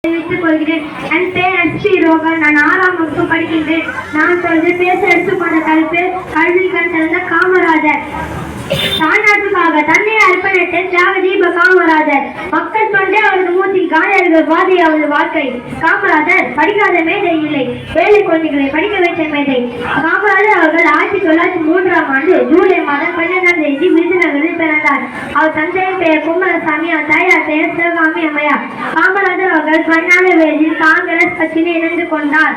என் பேர் எஸ்.பி. ரோகன். நான் 6ஆம் வகுப்பு படிக்கின்றேன். நான் பேச எடுத்துக்கொண்ட தலைப்பு கல்வி கண் திறந்த காமராஜர். தாய்நாட்டுக்காக தன்னை அர்ப்பணித்த தியாக தீப காமராஜர். மக்கள் தொண்டே அவரது மூச்சு, காந்தியடிகள் பாதை அவரது வாழ்க்கை. காமராஜர் படிக்காத மேதை இல்லை, வேலை குழந்தைகளை படிக்க வைத்த மேதை. காமராஜர் அவர்கள் 1903ஆம் ஆண்டு ஜூலை மாதம் 12ஆம் தேதி விருதுநகரில் பிறந்தார். அவர் தந்தையின் பெயர் குமாரசாமி, அவர் தாயார் பெயர் சிவகாமி அம்மையார். காமராஜர் அவர்கள் 14 வயதில் காங்கிரஸ் கட்சியில் இணைந்து கொண்டார்.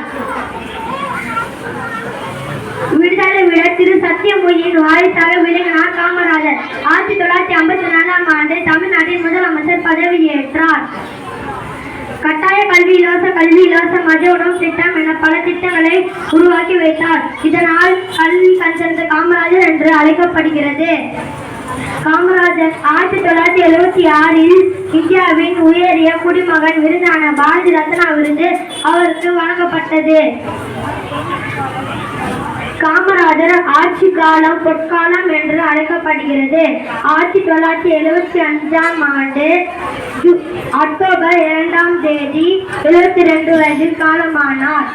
விடுதலை விட திரு சத்தியமொழியின் வாரிசாக விளங்கினார் காமராஜர். 1954ஆம் ஆண்டு தமிழ்நாட்டின் முதலமைச்சர் பதவியேற்றார். கட்டாய கல்வி இலவச மதிய உணவு திட்டம் என பல திட்டங்களை உருவாக்கி வைத்தார். இதனால் கல்வி கண் திறந்த காமராஜர் என்று அழைக்கப்படுகிறது. காமராஜர் 1976இல் இந்தியாவின் உயரிய குடிமகன் விருதான பாரதி ரத்னா விருது அவருக்கு வழங்கப்பட்டது. காமராஜர் ஆட்சி காலம் பொற்காலம் என்று அழைக்கப்படுகிறது. 1975ஆம் ஆண்டு அக்டோபர் 2ஆம் தேதி 72 வயதில் காலமானார்.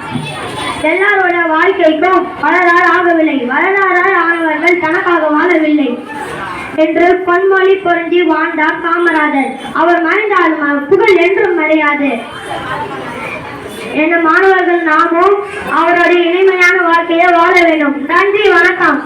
எல்லாரோட வாழ்க்கைக்கும் வரலாறு ஆகவில்லை, வரலாறால் ஆனவர்கள் தனக்காக வாழவில்லை என்று பொன்மொழி பொருந்தி வாழ்ந்தார் காமராஜர். அவர் மறைந்தாலும் புகழ் என்றும் மறையாது. என மாணவர்கள் நாமும் அவருடைய இனிமையான வாழ்க்கையை வாழ வேண்டும். நன்றி, வணக்கம்.